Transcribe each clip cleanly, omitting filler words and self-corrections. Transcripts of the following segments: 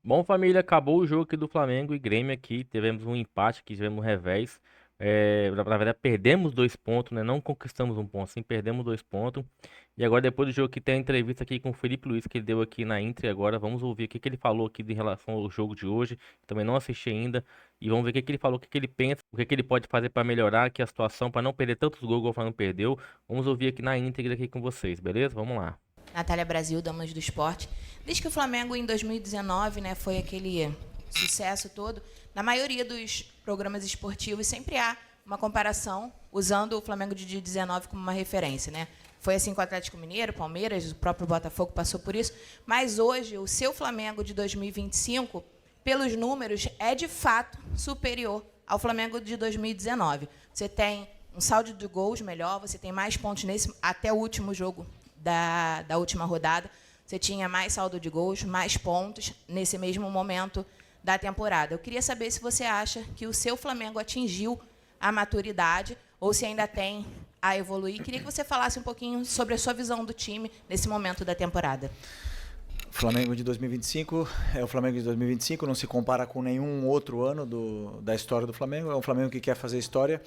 Bom, família, acabou o jogo aqui do Flamengo e Grêmio aqui. Tivemos um empate aqui, tivemos um revés. Na verdade, perdemos 2 pontos, né? Não conquistamos um ponto, sim, perdemos 2 pontos. E agora, depois do jogo, aqui tem a entrevista aqui com o Felipe Luiz que ele deu aqui na Inter. Agora, vamos ouvir o que que ele falou aqui em relação ao jogo de hoje. Também não assisti ainda. E vamos ver o que que ele falou, o que que ele pensa, o que que ele pode fazer para melhorar aqui a situação, para não perder tantos gols igual o Flamengo perdeu. Vamos ouvir aqui na íntegra aqui com vocês, beleza? Vamos lá. Natália Brasil, Damas do Esporte. Desde que o Flamengo, em 2019, né, foi aquele sucesso todo, na maioria dos programas esportivos sempre há uma comparação usando o Flamengo de 19 como uma referência, né? Foi assim com o Atlético Mineiro, Palmeiras, o próprio Botafogo passou por isso. Mas hoje, o seu Flamengo de 2025, pelos números, é de fato superior ao Flamengo de 2019. Você tem um saldo de gols melhor, você tem mais pontos nesse até o último jogo da última rodada. Você tinha mais saldo de gols, mais pontos nesse mesmo momento da temporada. Eu queria saber se você acha que o seu Flamengo atingiu a maturidade ou se ainda tem a evoluir. Queria que você falasse um pouquinho sobre a sua visão do time nesse momento da temporada. Flamengo de 2025 é o Flamengo de 2025, não se compara com nenhum outro ano da história do Flamengo. É um Flamengo que quer fazer história,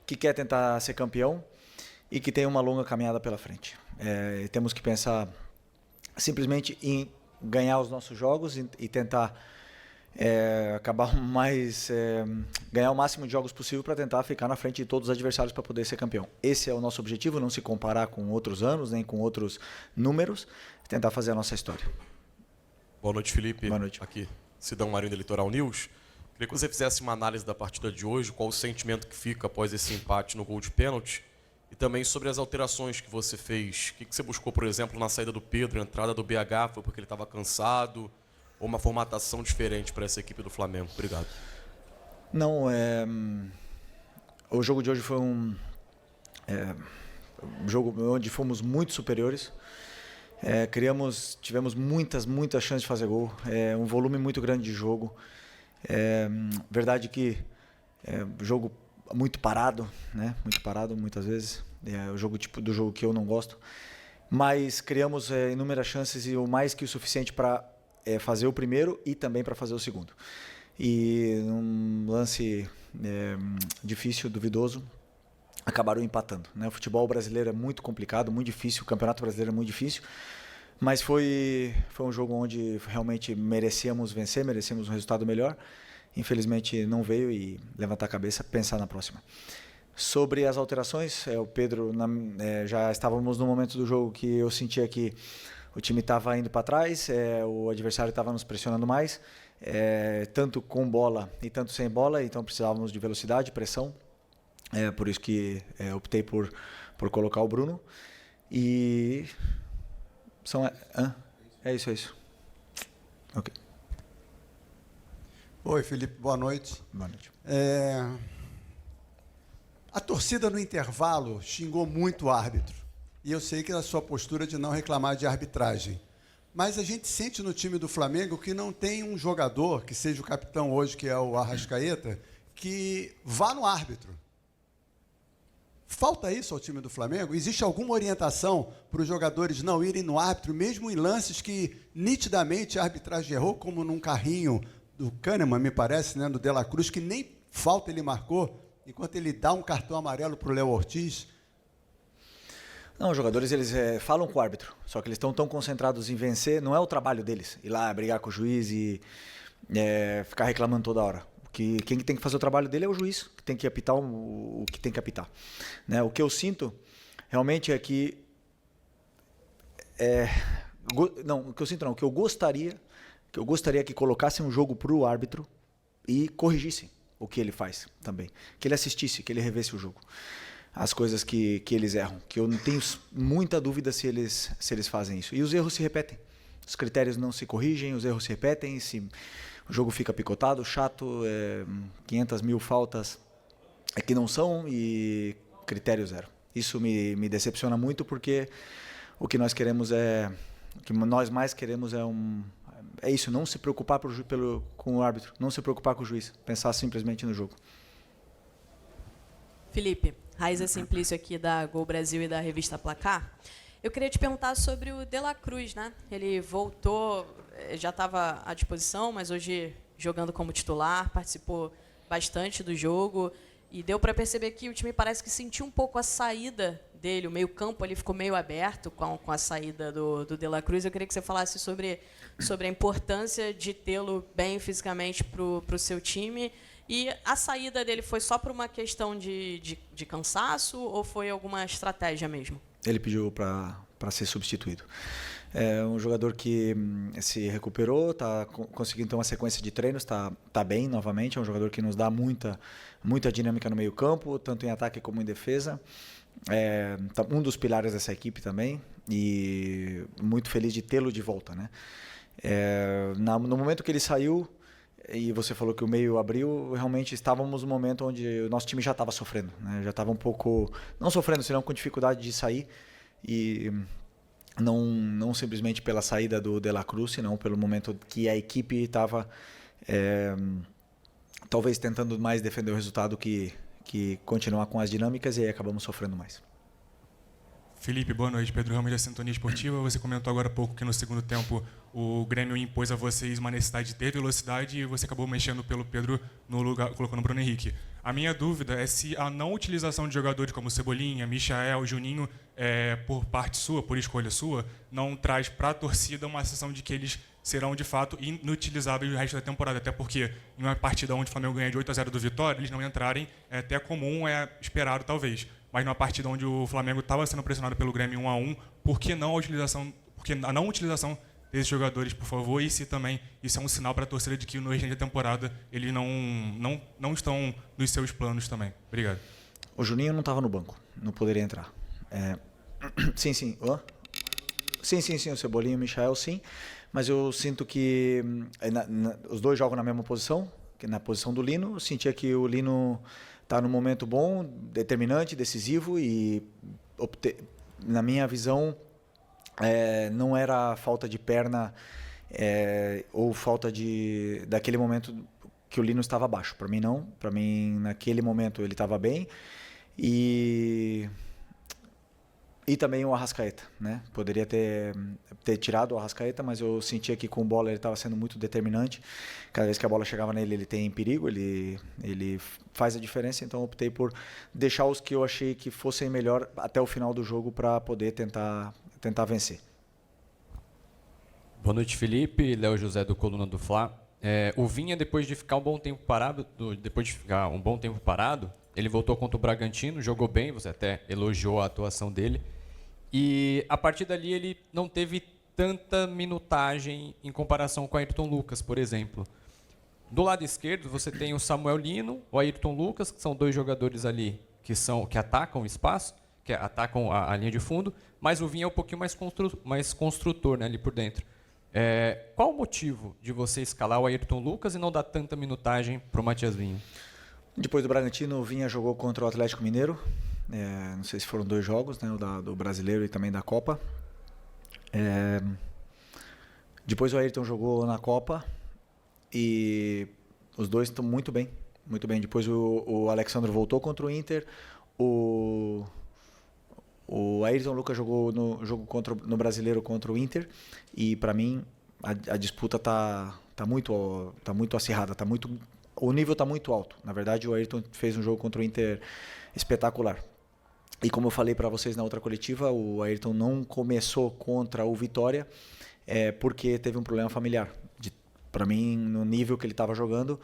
que quer tentar ser campeão e que tem uma longa caminhada pela frente. Temos que pensar simplesmente em ganhar os nossos jogos e tentar ganhar o máximo de jogos possível para tentar ficar na frente de todos os adversários para poder ser campeão. Esse é o nosso objetivo, não se comparar com outros anos, nem com outros números, tentar fazer a nossa história. Boa noite, Felipe. Boa noite. Aqui, Sidão Marinho da Litoral News. Queria que você fizesse uma análise da partida de hoje, qual o sentimento que fica após esse empate no gol de pênalti, e também sobre as alterações que você fez. O que você buscou, por exemplo, na saída do Pedro, a entrada do BH, foi porque ele estava cansado, ou uma formatação diferente para essa equipe do Flamengo? Obrigado. Não, o jogo de hoje foi um jogo onde fomos muito superiores. Tivemos muitas chances de fazer gol, um volume muito grande de jogo. Verdade que jogo muito parado, né? Muito parado muitas vezes. É o jogo tipo do jogo que eu não gosto. Mas criamos inúmeras chances e o mais que o suficiente para fazer o primeiro e também para fazer o segundo. E num lance difícil, duvidoso, acabaram empatando, né? O futebol brasileiro é muito complicado, muito difícil, o Campeonato Brasileiro é muito difícil, mas foi um jogo onde realmente merecíamos vencer, merecíamos um resultado melhor. Infelizmente não veio, e levantar a cabeça, pensar na próxima. Sobre as alterações, o Pedro, já estávamos no momento do jogo que eu sentia que o time estava indo para trás, o adversário estava nos pressionando mais, tanto com bola e tanto sem bola, então precisávamos de velocidade, pressão. Por isso que optei por colocar o Bruno. E é isso. Ok. Oi, Felipe, boa noite. Boa noite. A torcida no intervalo xingou muito o árbitro. E eu sei que é a sua postura de não reclamar de arbitragem. Mas a gente sente no time do Flamengo que não tem um jogador, que seja o capitão hoje, que é o Arrascaeta, que vá no árbitro. Falta isso ao time do Flamengo? Existe alguma orientação para os jogadores não irem no árbitro, mesmo em lances que nitidamente a arbitragem errou, como num carrinho do Kahneman, me parece, né, do De La Cruz, que nem falta ele marcou, enquanto ele dá um cartão amarelo para o Léo Ortiz? Não, os jogadores eles falam com o árbitro, só que eles estão tão concentrados em vencer, não é o trabalho deles, ir lá brigar com o juiz e ficar reclamando toda hora. Quem tem que fazer o trabalho dele é o juiz, que tem que apitar o que tem que apitar. Né? O que eu sinto realmente é que... o que eu gostaria que colocassem um jogo para o árbitro e corrigissem o que ele faz também. Que ele assistisse, que ele revesse o jogo. As coisas que eles erram. Que eu não tenho muita dúvida se eles fazem isso. E os erros se repetem. Os critérios não se corrigem, os erros se repetem. O jogo fica picotado, chato, 500 mil faltas que não são e critério zero. Isso me decepciona muito, porque o que nós queremos o que nós mais queremos é isso, não se preocupar com o árbitro, não se preocupar com o juiz, pensar simplesmente no jogo. Felipe, Raíza Simplício aqui da Gol Brasil e da revista Placar. Eu queria te perguntar sobre o De La Cruz, né? Ele voltou, já estava à disposição, mas hoje jogando como titular, participou bastante do jogo e deu para perceber que o time parece que sentiu um pouco a saída dele, o meio-campo ali ficou meio aberto com a saída do De La Cruz. Eu queria que você falasse sobre a importância de tê-lo bem fisicamente para o seu time. E a saída dele foi só por uma questão de cansaço ou foi alguma estratégia mesmo? Ele pediu para ser substituído. É um jogador que se recuperou, está conseguindo ter uma sequência de treinos, tá bem novamente. É um jogador que nos dá muita dinâmica no meio-campo, tanto em ataque como em defesa. Tá um dos pilares dessa equipe também e muito feliz de tê-lo de volta, né? No momento que ele saiu e você falou que o meio abriu, realmente estávamos no momento onde o nosso time já estava sofrendo, né? Já estava um pouco, não sofrendo, senão com dificuldade de sair e não simplesmente pela saída do De La Cruz, senão pelo momento que a equipe estava talvez tentando mais defender o resultado que continuar com as dinâmicas, e aí acabamos sofrendo mais. Felipe, boa noite. Pedro Ramos, da Sintonia Esportiva. Você comentou agora há pouco que no segundo tempo o Grêmio impôs a vocês uma necessidade de ter velocidade e você acabou mexendo pelo Pedro no lugar, colocando o Bruno Henrique. A minha dúvida é se a não utilização de jogadores como Cebolinha, Michael, Juninho, por parte sua, por escolha sua, não traz para a torcida uma sensação de que eles serão de fato inutilizáveis no resto da temporada, até porque em uma partida onde o Flamengo ganha de 8-0 do Vitória, eles não entrarem é até comum, é esperado talvez. Mas numa partida onde o Flamengo estava sendo pressionado pelo Grêmio 1-1, por que não a utilização, porque a não utilização desses jogadores, por favor, e se também isso é um sinal para a torcida de que no restante da temporada eles não estão nos seus planos também. Obrigado. O Juninho não estava no banco, não poderia entrar. Sim. Sim, o Cebolinha e o Michael, sim. Mas eu sinto que os dois jogam na mesma posição, que na posição do Lino. Eu sentia que o Lino está num momento bom, determinante, decisivo e, na minha visão, não era falta de perna ou falta daquele momento que o Lino estava abaixo. Para mim, não. Para mim, naquele momento, ele estava bem. E também o Arrascaeta, né? Poderia ter tirado o Arrascaeta, mas eu sentia que com bola ele estava sendo muito determinante. Cada vez que a bola chegava nele, ele tem perigo, ele faz a diferença. Então eu optei por deixar os que eu achei que fossem melhor até o final do jogo para poder tentar vencer. Boa noite, Felipe. Léo José do Coluna do Fla. O Vinha, depois de ficar um bom tempo parado, ele voltou contra o Bragantino, jogou bem, você até elogiou a atuação dele. E a partir dali ele não teve tanta minutagem em comparação com o Ayrton Lucas, por exemplo. Do lado esquerdo você tem o Samuel Lino, o Ayrton Lucas, que são dois jogadores ali que atacam o espaço, que atacam a linha de fundo, mas o Vinha é um pouquinho mais construtor, né, ali por dentro. Qual o motivo de você escalar o Ayrton Lucas e não dar tanta minutagem para o Matias Vinha? Depois do Bragantino, o Vinha jogou contra o Atlético Mineiro. Não sei se foram 2 jogos, né, o do Brasileiro e também da Copa. Depois o Ayrton jogou na Copa e os dois estão muito bem, muito bem. Depois o Alexandre voltou contra o Inter. O Ayrton Lucas jogou no jogo no Brasileiro contra o Inter e para mim a disputa tá muito acirrada, o nível está muito alto. Na verdade, o Ayrton fez um jogo contra o Inter espetacular. E como eu falei para vocês na outra coletiva, o Ayrton não começou contra o Vitória porque teve um problema familiar. Para mim, no nível que ele estava jogando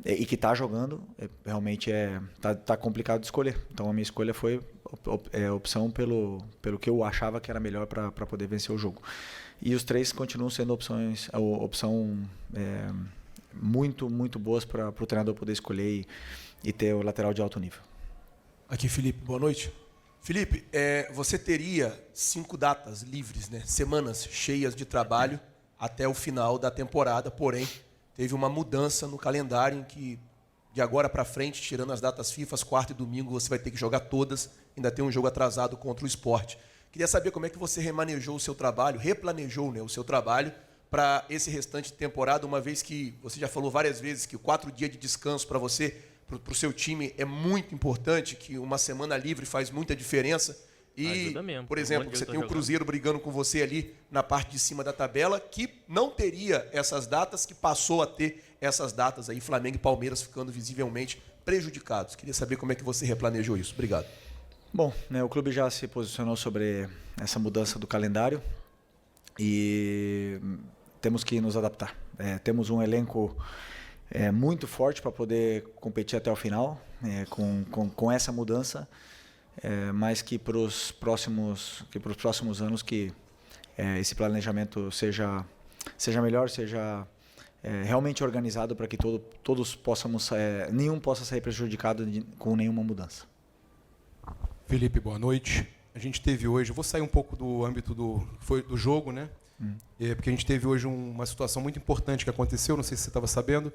e que está jogando, realmente tá complicado de escolher. Então a minha escolha foi opção pelo que eu achava que era melhor para poder vencer o jogo. E os 3 continuam sendo opção muito, muito boas para o treinador poder escolher e ter o lateral de alto nível. Aqui, Felipe, boa noite. Felipe, você teria 5 datas livres, né? Semanas cheias de trabalho até o final da temporada, porém, teve uma mudança no calendário em que, de agora para frente, tirando as datas FIFA, quarta e domingo, você vai ter que jogar todas, ainda tem um jogo atrasado contra o Sport. Queria saber como é que você replanejou o seu trabalho, né, o seu trabalho para esse restante de temporada, uma vez que você já falou várias vezes que 4 dias de descanso para você, para o seu time, é muito importante, que uma semana livre faz muita diferença. E, Ajuda mesmo. por Um exemplo, monte de você jogador tem o jogando. Cruzeiro brigando com você ali na parte de cima da tabela, que não teria essas datas, que passou a ter essas datas aí, Flamengo e Palmeiras ficando visivelmente prejudicados. Queria saber como é que você replanejou isso. Obrigado. Bom, né, o clube já se posicionou sobre essa mudança do calendário e temos que nos adaptar. Temos um elenco muito forte para poder competir até o final, com essa mudança, mas que para os próximos anos que esse planejamento seja melhor, seja realmente organizado para que todos possamos, nenhum possa sair prejudicado com nenhuma mudança. Felipe, boa noite. A gente teve hoje, eu vou sair um pouco do âmbito do jogo, né? Porque a gente teve hoje uma situação muito importante que aconteceu, não sei se você estava sabendo.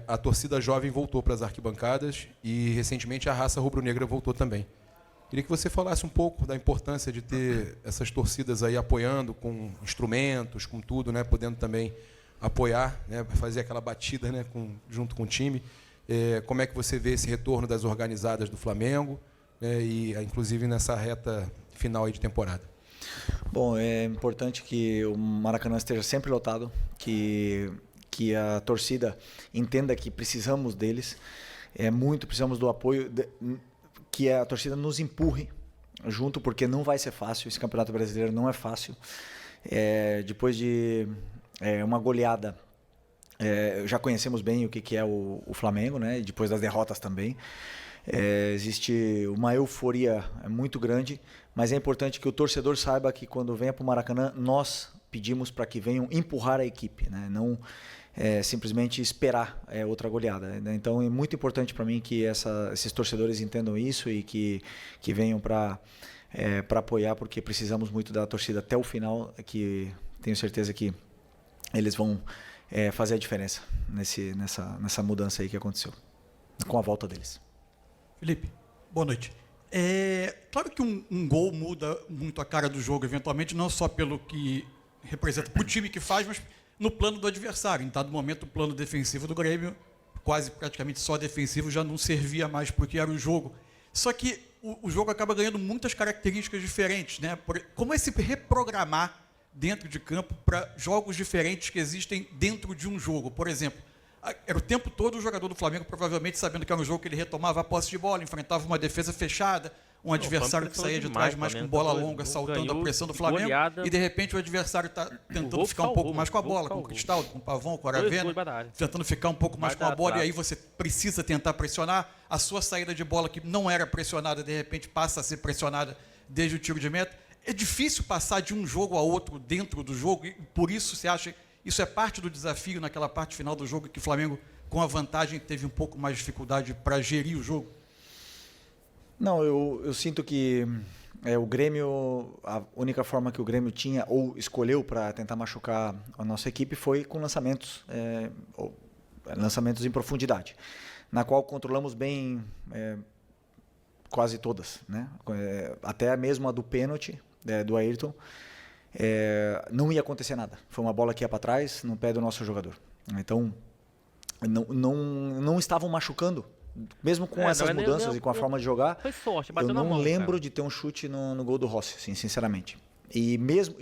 A torcida jovem voltou para as arquibancadas e recentemente a raça rubro-negra voltou também. Queria que você falasse um pouco da importância de ter essas torcidas aí apoiando com instrumentos, com tudo, né? Podendo também apoiar, né? Fazer aquela batida, né? Junto com o time. Como é que você vê esse retorno das organizadas do Flamengo, né? E inclusive nessa reta final aí de temporada? Bom, é importante que o Maracanã esteja sempre lotado, que a torcida entenda que precisamos deles, precisamos do apoio, que a torcida nos empurre junto, porque não vai ser fácil, esse Campeonato Brasileiro não é fácil. Depois de uma goleada, já conhecemos bem o que é o Flamengo, né? E depois das derrotas também. Existe uma euforia muito grande, mas é importante que o torcedor saiba que quando venha para o Maracanã, nós pedimos para que venham empurrar a equipe, né? Não simplesmente esperar outra goleada, né? Então é muito importante para mim que esses torcedores entendam isso e que venham para apoiar, porque precisamos muito da torcida até o final, que tenho certeza que eles vão fazer a diferença nessa mudança aí que aconteceu, com a volta deles. Felipe, boa noite. Claro que um gol muda muito a cara do jogo, eventualmente, não só pelo que representa para o time que faz, mas no plano do adversário. Em dado momento, o plano defensivo do Grêmio, praticamente só defensivo, já não servia mais porque era o jogo. Só que o jogo acaba ganhando muitas características diferentes, né? Como é se reprogramar dentro de campo para jogos diferentes que existem dentro de um jogo? Por exemplo, era o tempo todo o jogador do Flamengo, provavelmente sabendo que era um jogo que ele retomava a posse de bola, enfrentava uma defesa fechada, um adversário que saía de trás mais com bola longa, saltando a pressão do Flamengo, e de repente o adversário está tentando ficar um pouco mais com a bola, com o Cristaldo, com o Pavão, com o Aravena, tentando ficar um pouco mais com a bola, e aí você precisa tentar pressionar. A sua saída de bola, que não era pressionada, de repente passa a ser pressionada desde o tiro de meta. É difícil passar de um jogo a outro dentro do jogo, e por isso você acha isso é parte do desafio naquela parte final do jogo, que o Flamengo, com a vantagem, teve um pouco mais de dificuldade para gerir o jogo? Não, eu sinto que o Grêmio, a única forma que o Grêmio tinha ou escolheu para tentar machucar a nossa equipe foi com lançamentos em profundidade, na qual controlamos bem quase todas, né? Até mesmo a do pênalti do Ayrton. Não ia acontecer nada. Foi uma bola que ia para trás, no pé do nosso jogador. Então, não estavam machucando, mesmo com essas mudanças e com a forma de jogar. Foi sorte, eu bateu na mão, não lembro cara. de ter um chute no gol do Rossi, assim, sinceramente. E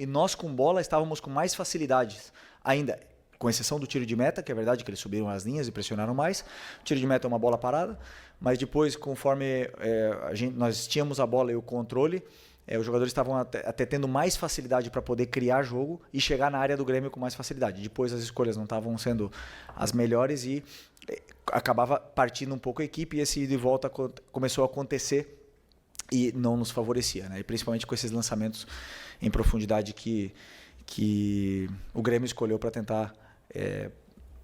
nós com bola estávamos com mais facilidades ainda, com exceção do tiro de meta, que é verdade que eles subiram as linhas e pressionaram mais. O tiro de meta é uma bola parada, mas depois, conforme nós tínhamos a bola e o controle, os jogadores estavam até tendo mais facilidade para poder criar jogo e chegar na área do Grêmio com mais facilidade. Depois as escolhas não estavam sendo as melhores e acabava partindo um pouco a equipe, e esse ida e volta começou a acontecer e não nos favorecia, né? E principalmente com esses lançamentos em profundidade que o Grêmio escolheu para tentar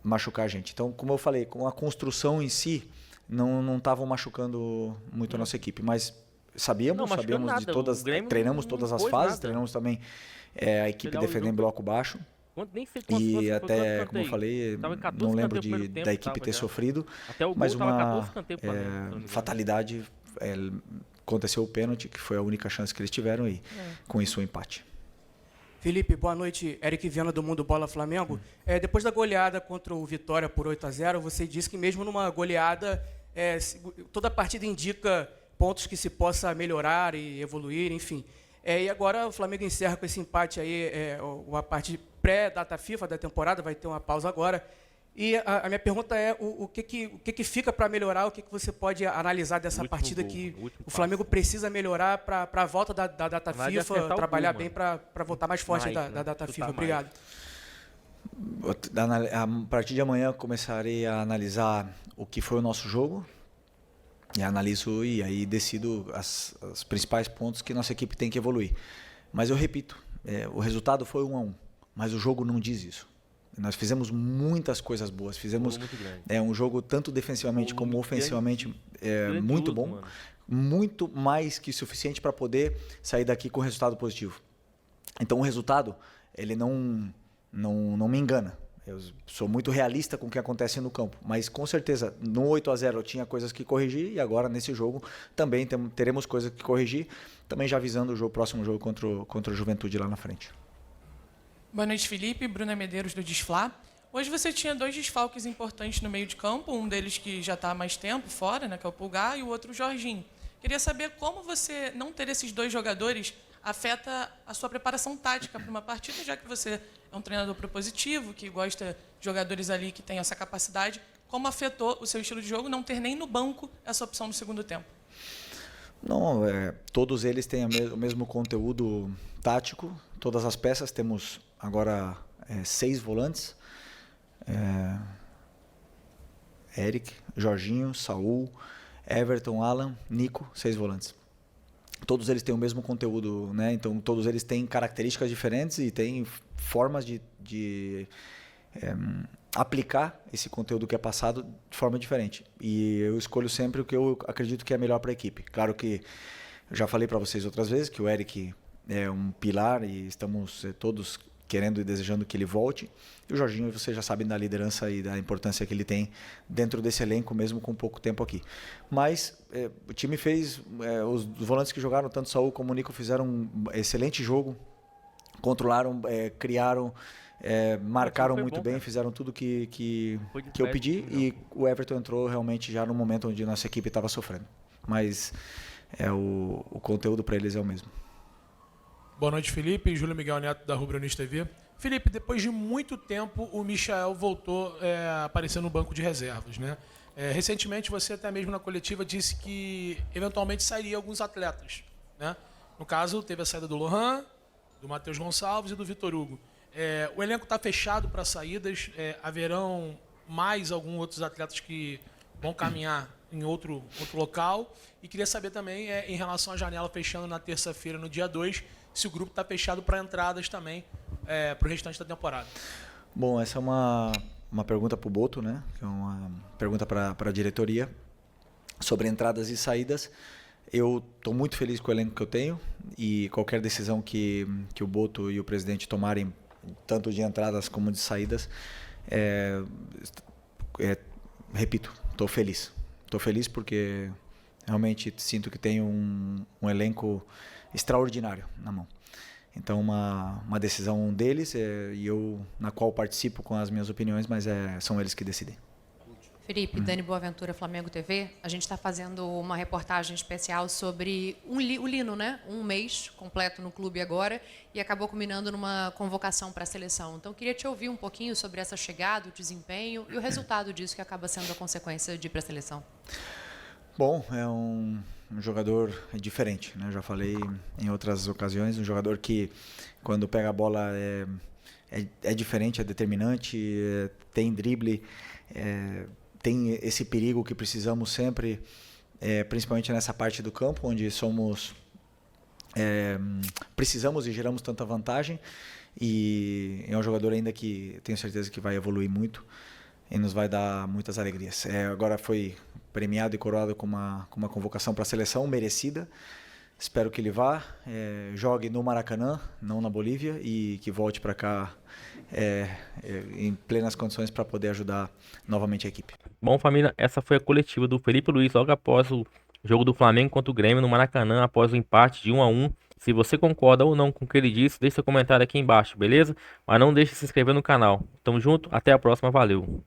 machucar a gente. Então, como eu falei, com a construção em si, não estavam machucando muito a nossa equipe, mas sabíamos nada. de todas, treinamos todas as fases, treinamos também a equipe defendendo em bloco baixo. E até, como eu falei, não lembro da equipe ter sofrido, mas uma fatalidade, aconteceu o pênalti, que foi a única chance que eles tiveram, e com isso o empate. Felipe, boa noite. Eric Viana, do Mundo Bola Flamengo. Depois da goleada contra o Vitória por 8-0, você disse que mesmo numa goleada, toda a partida indica pontos que se possa melhorar e evoluir, enfim. E agora o Flamengo encerra com esse empate aí, a parte pré-data FIFA da temporada, vai ter uma pausa agora. E a minha pergunta é o que fica para melhorar, o que você pode analisar dessa partida que o Flamengo precisa melhorar para a volta da data FIFA, trabalhar bem para voltar mais forte da data FIFA. Obrigado. A partir de amanhã começarei a analisar o que foi o nosso jogo, e analiso e aí decido os principais pontos que nossa equipe tem que evoluir. Mas eu repito, o resultado foi 1-1, mas o jogo não diz isso. Nós fizemos muitas coisas boas, fizemos um jogo tanto defensivamente como ofensivamente muito bom, mano. Muito mais que suficiente para poder sair daqui com resultado positivo. Então o resultado, ele não me engana. Eu sou muito realista com o que acontece no campo, mas com certeza no 8-0 eu tinha coisas que corrigir e agora nesse jogo também teremos coisas que corrigir, também já visando o próximo jogo contra o Juventude lá na frente. Boa noite, Felipe. Bruna Medeiros, do Desflá. Hoje você tinha 2 desfalques importantes no meio de campo, um deles que já está há mais tempo fora, né, que é o Pulgar, e o outro o Jorginho. Queria saber como você não ter esses 2 jogadores afeta a sua preparação tática para uma partida, já que você é um treinador propositivo, que gosta de jogadores ali que têm essa capacidade. Como afetou o seu estilo de jogo não ter nem no banco essa opção no segundo tempo? Não, todos eles têm o mesmo conteúdo tático, todas as peças. Temos agora 6 volantes, Eric, Jorginho, Saul, Everton, Alan, Nico, 6 volantes. Todos eles têm o mesmo conteúdo, né? Então todos eles têm características diferentes e têm formas de aplicar esse conteúdo que é passado de forma diferente. E eu escolho sempre o que eu acredito que é melhor para a equipe. Claro que eu já falei para vocês outras vezes que o Eric é um pilar e estamos todos querendo e desejando que ele volte. E o Jorginho, vocês já sabem da liderança e da importância que ele tem dentro desse elenco, mesmo com pouco tempo aqui. Mas o time fez, os volantes que jogaram, tanto Saul como o Nico, fizeram um excelente jogo, controlaram, criaram, marcaram muito bem, fizeram tudo que eu pedi, e o Everton entrou realmente já no momento onde nossa equipe estava sofrendo. Mas o conteúdo para eles é o mesmo. Boa noite, Felipe. Júlio Miguel Neto, da Rubro News TV. Felipe, depois de muito tempo, o Michael voltou a aparecer no banco de reservas, né? Recentemente, você até mesmo na coletiva disse que eventualmente sairia alguns atletas, né? No caso, teve a saída do Lohan, do Matheus Gonçalves e do Vitor Hugo. O elenco está fechado para saídas. Haverão mais alguns outros atletas que vão caminhar em outro local. E queria saber também, em relação à janela fechando na terça-feira, no dia 2, se o grupo está fechado para entradas também para o restante da temporada. Bom, essa é uma pergunta para o Boto, né? Que é uma pergunta para a diretoria sobre entradas e saídas. Eu estou muito feliz com o elenco que eu tenho e qualquer decisão que o Boto e o presidente tomarem, tanto de entradas como de saídas, repito, estou feliz. Estou feliz porque realmente sinto que tenho um elenco extraordinário na mão. Então, uma decisão deles, e eu na qual participo com as minhas opiniões, mas são eles que decidem. Felipe, Dani Boaventura, Flamengo TV. A gente está fazendo uma reportagem especial sobre o Lino, né? Um mês completo no clube agora e acabou culminando numa convocação para a seleção. Então, queria te ouvir um pouquinho sobre essa chegada, o desempenho e o resultado disso que acaba sendo a consequência de ir para a seleção. Bom, é um jogador diferente, né? Eu já falei em outras ocasiões, um jogador que quando pega a bola é diferente, é determinante, tem drible, tem esse perigo que precisamos sempre, principalmente nessa parte do campo, onde precisamos e geramos tanta vantagem, e é um jogador ainda que tenho certeza que vai evoluir muito e nos vai dar muitas alegrias. Agora foi premiado e coroado com uma convocação para a seleção merecida. Espero que ele vá, jogue no Maracanã, não na Bolívia, e que volte para cá em plenas condições para poder ajudar novamente a equipe. Bom, família, essa foi a coletiva do Felipe Luiz logo após o jogo do Flamengo contra o Grêmio no Maracanã, após o empate de 1-1. Se você concorda ou não com o que ele disse, deixe seu comentário aqui embaixo, beleza? Mas não deixe de se inscrever no canal. Tamo junto, até a próxima, valeu!